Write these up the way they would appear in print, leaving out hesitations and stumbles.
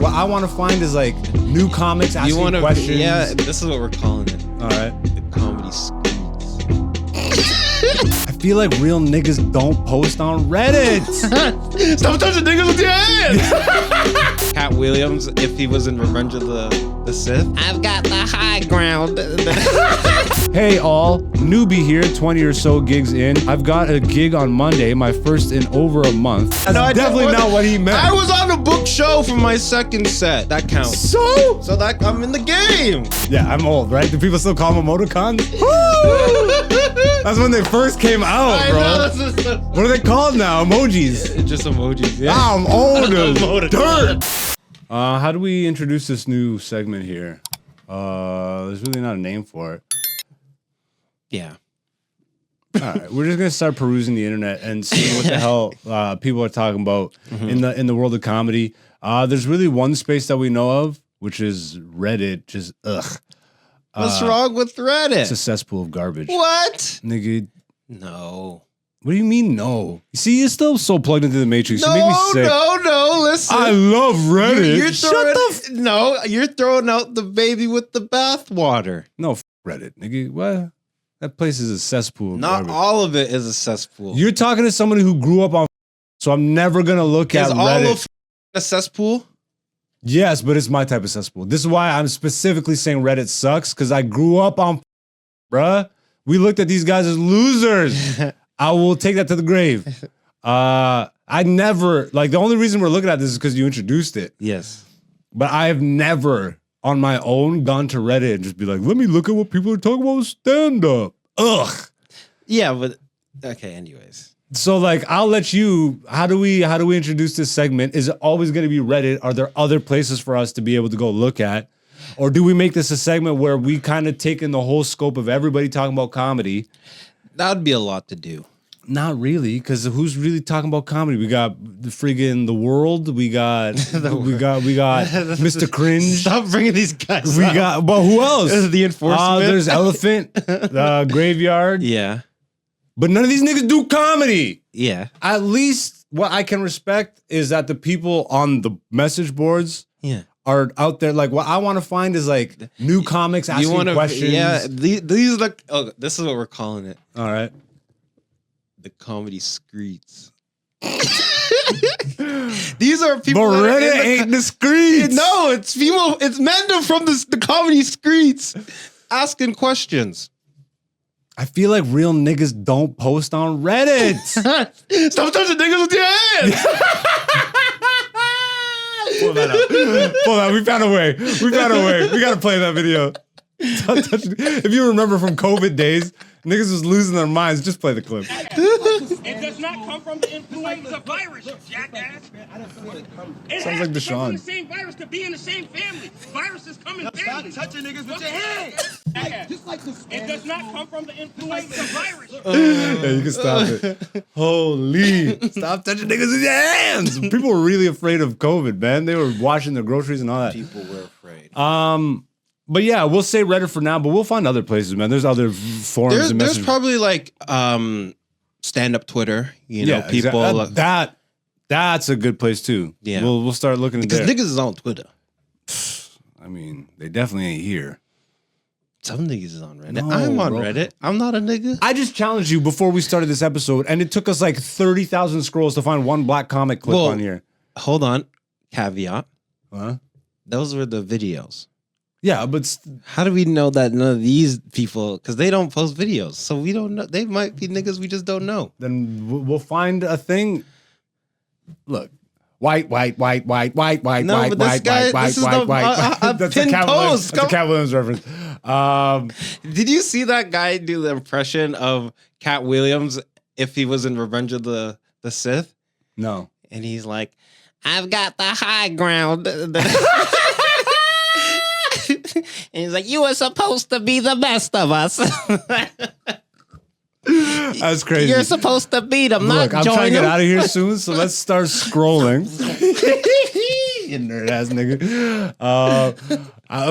what I want to find is like new comics asking questions. Yeah, this is what we're calling it. All right. The comedy Skreets. I feel like real niggas don't post on Reddit. Stop touching niggas with your hands. Cat Williams, if he was in Revenge of the Sith. I've got the high ground. Hey all, newbie here, 20 or so gigs in. I've got a gig on Monday, my first in over a month. That's definitely not what he meant. I was on a book show for my second set. That counts. So that I'm in the game. Yeah, I'm old, right? Do people still call them emoticons? That's when they first came out, bro. What are they called now? Emojis. Just emojis, yeah. I'm old as dirt. How do we introduce this new segment here? There's really not a name for it. Yeah. All right, we're just gonna start perusing the internet and seeing what the hell people are talking about in the world of comedy. There's really one space that we know of, which is Reddit. Just ugh. What's wrong with Reddit? It's a cesspool of garbage. What? Nigga. No. What do you mean no? You see, you're still so plugged into the Matrix. No, you make me sick. No, listen. I love Reddit. You're throwing out the baby with the bathwater. No, f Reddit, nigga. What? That place is a cesspool. Not all of it is a cesspool. You're talking to somebody who grew up on, so I'm never gonna look at Reddit. Is all of a cesspool? Yes, but it's my type of cesspool. This is why I'm specifically saying Reddit sucks, because I grew up on, bruh. We looked at these guys as losers. I will take that to the grave. I never, like, the only reason we're looking at this is because you introduced it. Yes. But I have never, on my own, gone to Reddit and just be like, let me look at what people are talking about with stand-up. Ugh. Yeah, but, okay, anyways. So, like, I'll let you, how do we introduce this segment? Is it always going to be Reddit? Are there other places for us to be able to go look at? Or do we make this a segment where we kind of take in the whole scope of everybody talking about comedy? That would be a lot to do. Not really, because who's really talking about comedy? We got the friggin' The World. We got we got Mr. Cringe. Stop bringing these guys. We got, well, who else? The Enforcement. There's Elephant, Graveyard. Yeah. But none of these niggas do comedy. Yeah. At least what I can respect is that the people on the message boards are out there. Like, what I want to find is like new comics asking questions. Yeah, these like, oh, this is what we're calling it. All right. The comedy Skreets. These are people. But Reddit ain't the Skreets. No, it's people. It's men from the comedy Skreets asking questions. I feel like real niggas don't post on Reddit. Stop touching niggas with your hands. Pull that up. Pull that. We found a way. We found a way. We gotta play that video. If you remember from COVID days, niggas was losing their minds. Just play the clip. It does not come from the influenza virus, you jackass. Sounds like Deshaun. The same virus could be in the same family. Viruses come in families. Stop touching niggas with your hands. It does not come from the influenza virus. Yeah, you can stop it. Holy. Stop touching niggas with your hands. People were really afraid of COVID, man. They were washing their groceries and all that. People were afraid. But yeah, we'll say Reddit for now, but we'll find other places, man. There's other forums and messages. There's probably like stand-up Twitter, you know, people. Exactly. That's a good place too. Yeah. We'll start looking at that. Because niggas is on Twitter. I mean, they definitely ain't here. Some niggas is on Reddit. No, I'm on Reddit. I'm not a nigga. I just challenged you before we started this episode, and it took us like 30,000 scrolls to find one black comic clip on here. Hold on. Caveat. Huh? Those were the videos. Yeah, but how do we know that none of these people, because they don't post videos, so we don't know. They might be niggas we just don't know. Then we'll find a thing. Look, white. No, but this guy, this is That's a Cat Williams reference. Did you see that guy do the impression of Cat Williams if he was in Revenge of the Sith? No. And he's like, I've got the high ground. And he's like, you were supposed to be the best of us. That's crazy. You're supposed to beat him, not join him. I'm trying to get out of here soon, so let's start scrolling. You nerd ass nigga.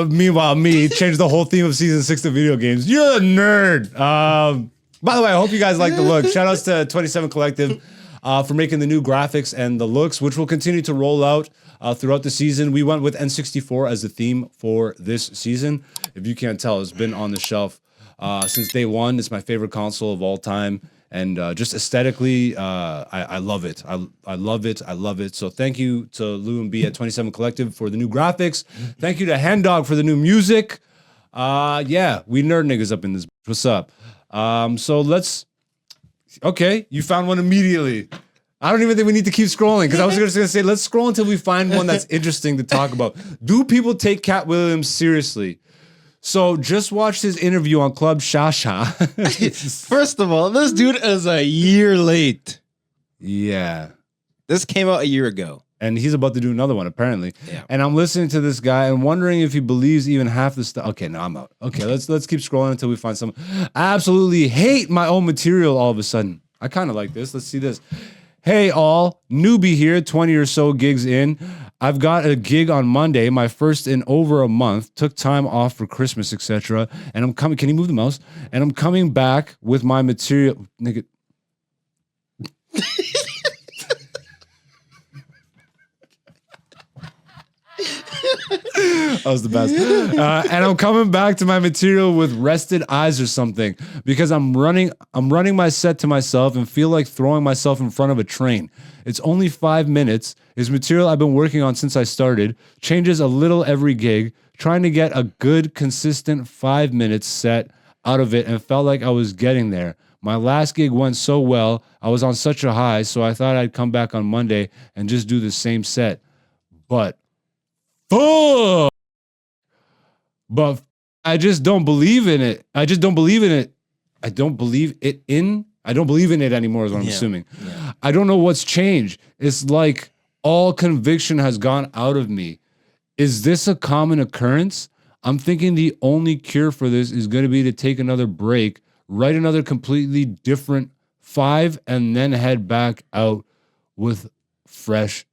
Meanwhile, me change the whole theme of season 6 of video games. You're a nerd. By the way, I hope you guys like the look. Shout outs to 27 Collective for making the new graphics and the looks, which will continue to roll out throughout the season. We went with N64 as the theme for this season. If you can't tell, it's been on the shelf since day one. It's my favorite console of all time. And just aesthetically, I love it. I love it. I love it. So thank you to Lou and B at 27 Collective for the new graphics. Thank you to Hen Dog for the new music. Yeah, we nerd niggas up in this. What's up? So let's. Okay, you found one immediately. I don't even think we need to keep scrolling because I was just gonna say let's scroll until we find one that's interesting to talk about. Do people take Cat Williams seriously? So just watched his interview on Club Shasha. First of all, this dude is a year late. Yeah. This came out a year ago. And he's about to do another one, apparently. Yeah. And I'm listening to this guy and wondering if he believes even half the stuff. Okay, no, I'm out. Okay, let's keep scrolling until we find some. I absolutely hate my own material all of a sudden. I kind of like this. Let's see this. Hey, all. Newbie here, 20 or so gigs in. I've got a gig on Monday, my first in over a month. Took time off for Christmas, etc. And I'm coming. Can you move the mouse? And I'm coming back with my material. Nigga. That was the best. And I'm coming back to my material with rested eyes or something because I'm running my set to myself and feel like throwing myself in front of a train. It's only 5 minutes. It's material I've been working on since I started. Changes a little every gig. Trying to get a good, consistent 5 minutes set out of it and felt like I was getting there. My last gig went so well. I was on such a high, so I thought I'd come back on Monday and just do the same set. But I just don't believe in it. I don't believe in it anymore is what I'm assuming. Yeah. I don't know what's changed. It's like all conviction has gone out of me. Is this a common occurrence? I'm thinking the only cure for this is going to be to take another break, write another completely different 5, and then head back out with fresh.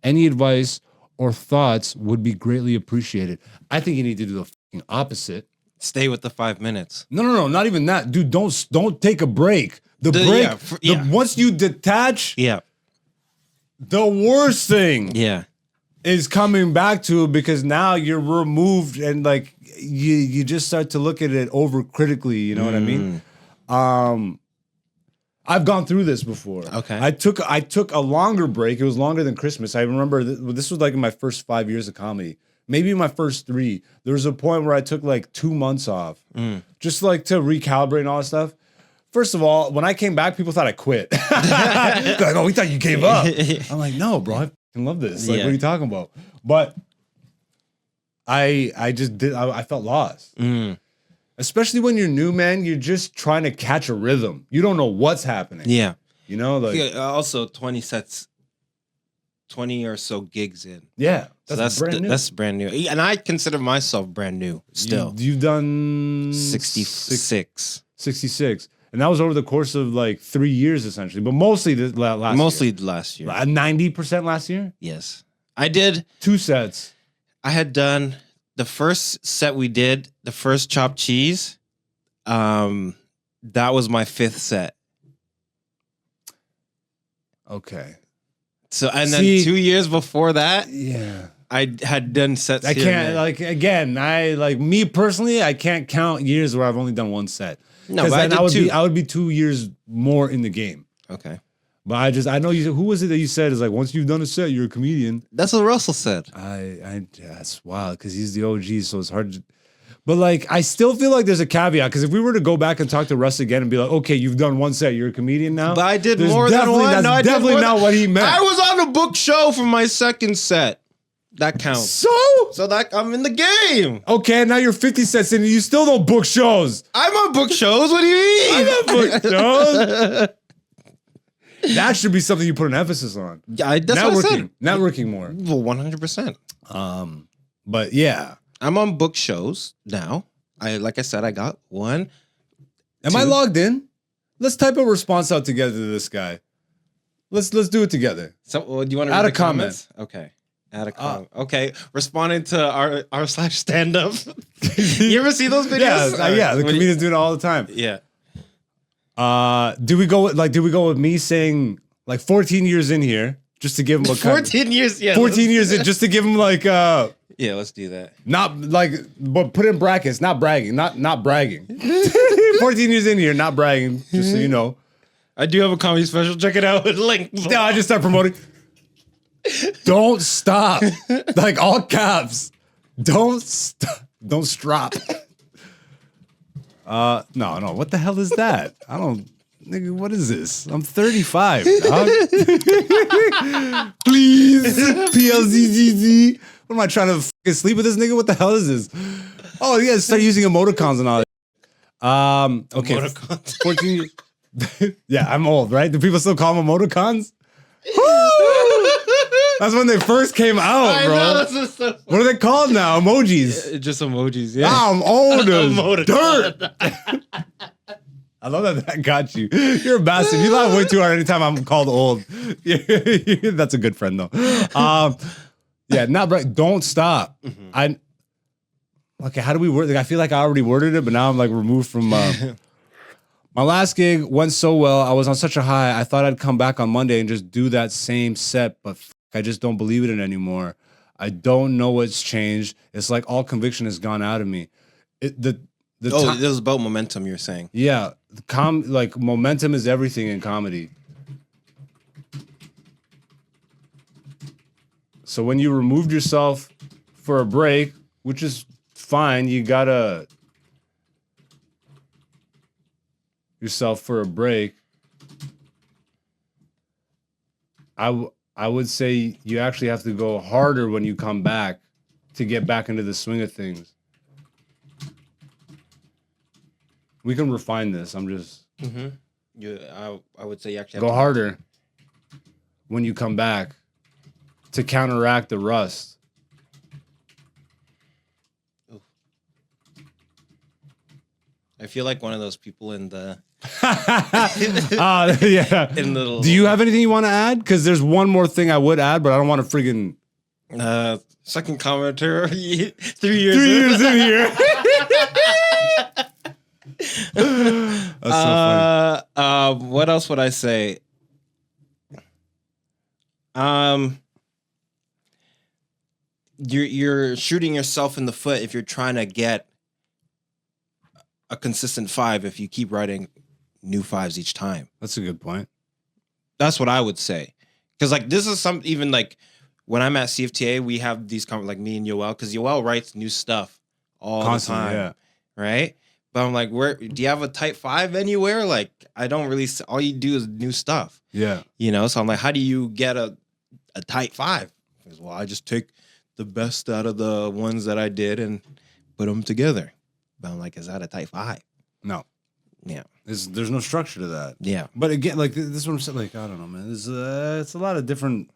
Any advice or thoughts would be greatly appreciated. I think you need to do the fucking opposite. Stay with the 5 minutes. No, not even that. Dude, don't take a break. Once you detach, the worst thing is coming back to it because now you're removed and like you just start to look at it over critically, you know what I mean? I've gone through this before. Okay. I took a longer break. It was longer than Christmas. I remember this was like in my first 5 years of comedy. Maybe my first 3. There was a point where I took like 2 months off. Just like to recalibrate and all that stuff. First of all, when I came back, people thought I quit. They're like, oh, we thought you gave up. I'm like, no, bro, I fucking love this. Like, what are you talking about? But I just did. I felt lost. Especially when you're new, man, you're just trying to catch a rhythm. You don't know what's happening. Yeah. You know, like also 20 sets, 20 or so gigs in. Yeah. That's brand new. That's brand new. And I consider myself brand new still. You've done 66. 66. And that was over the course of like 3 years essentially, but mostly last year. 90% last year? Yes. I did 2 sets. I had done the first set we did, the first chopped cheese. That was my 5th set. Okay. So and then 2 years before that, I had done sets. I can't me personally, I can't count years where I've only done 1 set. No, but I would be 2 years more in the game. Okay. But I know you. Who was it that you said is like once you've done a set, you're a comedian. That's what Russell said. That's wild because he's the OG, so it's hard. But like, I still feel like there's a caveat because if we were to go back and talk to Russ again and be like, okay, you've done 1 set, you're a comedian now. But I did more than one. That's definitely not what he meant. I was on a book show for my 2nd set. That counts. So that I'm in the game. Okay, now you're 50 sets in and you still don't book shows. I'm on book shows. What do you mean? I'm on book shows. That should be something you put an emphasis on. Yeah, that's what I said. Networking more. Well, 100%. But yeah, I'm on book shows now. Like I said, I got 1. Am I logged in? Let's type a response out together to this guy. Let's do it together. So, do you want to add read a comment? Comments? Okay. Add a comment. Okay. Responding to our slash stand up. You ever see those videos? Yeah. The comedians do it all the time. Yeah. Do we go with me saying like 14 years in here? just to give him a 14 years. Yeah, 14 years just to give him like yeah, let's do that. not like, but put in brackets, not bragging, not bragging. 14 years in here, not bragging, just so you know. I do have a comedy special. Check it out. Link. No, I just start promoting. Don't stop. Like all caps. Don't stop. Don't strop. No. What the hell is that? I don't. Nigga, what is this? I'm 35. Dog. Please, PLZZZ. What am I trying to fucking sleep with this nigga? What the hell is this? Oh, yeah, start using emoticons and all that. Okay. Emoticons. 14 years. Yeah, I'm old, right? Do people still call them emoticons? That's when they first came out, bro. I know, this is so funny. What are they called now? Emojis. Just emojis, yeah. I'm old as Emoticon. dirt. I love that got you. You're a bastard. You laugh way too hard anytime I'm called old. That's a good friend, though. Yeah, not right. Don't stop. Okay, how do we word it? I feel like I already worded it, but now I'm like removed from... My last gig went so well. I was on such a high. I thought I'd come back on Monday and just do that same set, but I just don't believe in it anymore. I don't know what's changed. It's like all conviction has gone out of me. This is about momentum, you're saying. Yeah, like momentum is everything in comedy. So when you removed yourself for a break, which is fine, you gotta yourself for a break. I would say you actually have to go harder when you come back to get back into the swing of things. We can refine this. I'm just I would say you actually have go to harder when you come back to counteract the rust. I feel like one of those people in the Yeah. in the Do you have anything you want to add? Because there's one more thing I would add, but I don't want to friggin' second commenter 3 years 3 years in here. That's so funny. What else would I say? You're shooting yourself in the foot if you're trying to get a consistent 5 if you keep writing new 5s each time. That's a good point. That's what I would say. Because like this is some even like when I'm at CFTA, we have these like me and Yoel, because Yoel writes new stuff all Constantly, the time. yeah. Right? But I'm like, where do you have a type 5 anywhere? Like I don't really all you do is new stuff. Yeah. You know, so I'm like, how do you get a type 5? Because well, I just take the best out of the ones that I did and put them together. But I'm like, is that a type 5? No. Yeah. There's no structure to that. Yeah. But again, like this is what I'm saying. Like I don't know, man. It's a lot of different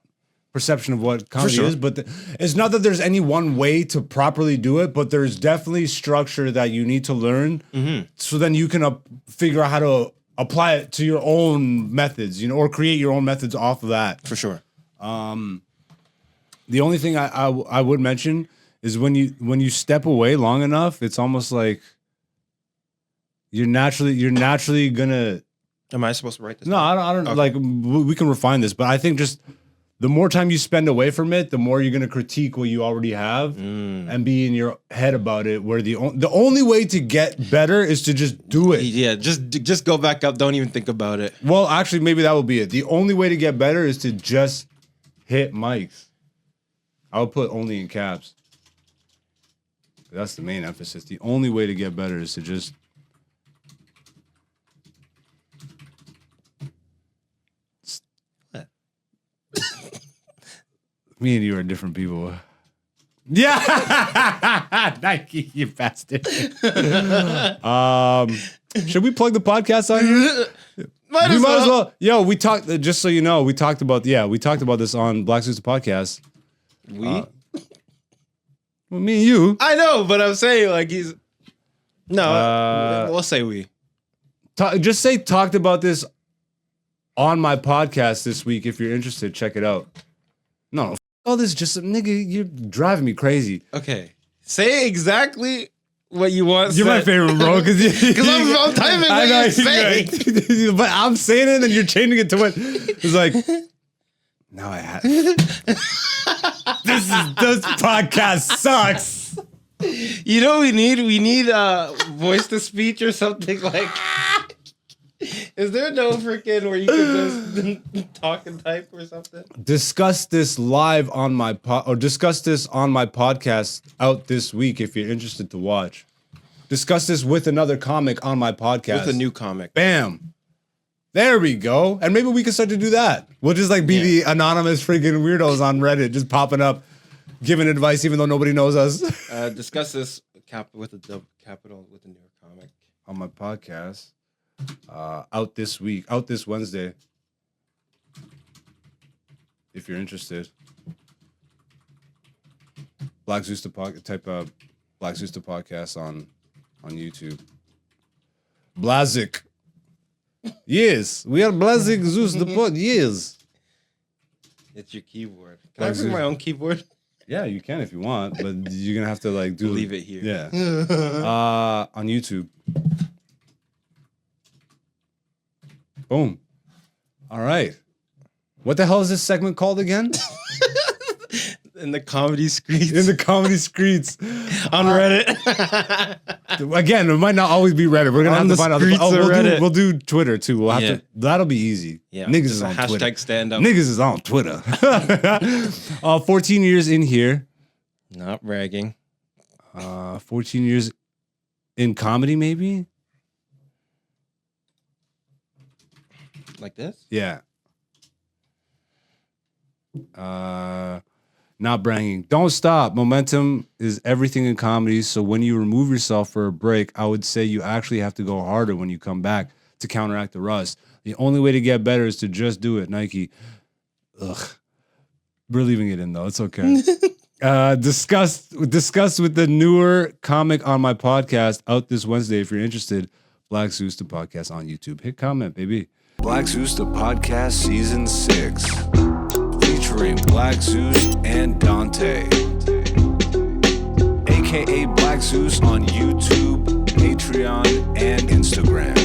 perception of what comedy sure. is. But it's not that there's any one way to properly do it. But there's definitely structure that you need to learn. So then you can figure out how to apply it to your own methods, you know, or create your own methods off of that. For sure. The only thing I would mention is when you step away long enough, it's almost like you're naturally gonna. Am I supposed to write this? No, down? I don't. Okay. Like we can refine this, but I think just the more time you spend away from it, the more you're gonna critique what you already have and be in your head about it. Where the only way to get better is to just do it. Yeah, just go back up. Don't even think about it. Well, actually, maybe that will be it. The only way to get better is to just hit mics. I would put only in caps. That's the main emphasis. The only way to get better is to just me and you are different people. Yeah, Nike, you bastard. Should we plug the podcast on here? Might We as might as well. well. Yo, we talked. Just so you know, we talked about this on Black Zeus podcast. We? Well, me and you. I know, but I'm saying like he's. No, we'll say we. Just say talked about this on my podcast this week. If you're interested, check it out. No, all this just nigga, you're driving me crazy. Okay, say exactly what you want. You're my favorite, bro, because I'm typing what you're saying. But I'm saying it, and you're changing it to what it's like. Now I have. This podcast sucks. You know what we need? We need voice to speech or something like. Is there no freaking where you can just talk and type or something? Discuss this live on my discuss this on my podcast out this week if you're interested to watch. Discuss this with another comic on my podcast. With a new comic. Bam. There we go. And maybe we can start to do that. We'll just like be the anonymous freaking weirdos on Reddit just popping up, giving advice even though nobody knows us. Discuss this with a double capital with a newer comic. On my podcast. Out this week, out this Wednesday. If you're interested. Black Zeus type of Black Zeus the podcast on YouTube. Blazik. Yes, we are Blazik Zeus the pod. Yes. It's your keyboard. Can I bring my own keyboard? Yeah, you can if you want, but you're gonna have to like leave it here. Yeah. On YouTube. Boom. All right. What the hell is this segment called again? In the comedy Skreets. In the comedy Skreets. On Reddit. Again, it might not always be Reddit. We're gonna have to find out. We'll do Twitter too. We'll have to. That'll be easy. Yeah. Niggas Just is on hashtag Twitter. stand up. Niggas is on Twitter. 14 years in here. Not bragging. 14 years in comedy, maybe. Like this? Yeah. Not bragging. Don't stop. Momentum is everything in comedy. So when you remove yourself for a break, I would say you actually have to go harder when you come back to counteract the rust. The only way to get better is to just do it. Nike. Ugh. We're leaving it in though. It's okay. Discuss with the newer comic on my podcast out this Wednesday. If you're interested, Black Zeus the podcast on YouTube. Hit comment, baby. Black Zeus the podcast season 6. Featuring Black Zeus and Dante, aka Black Zeus on YouTube, Patreon, and Instagram.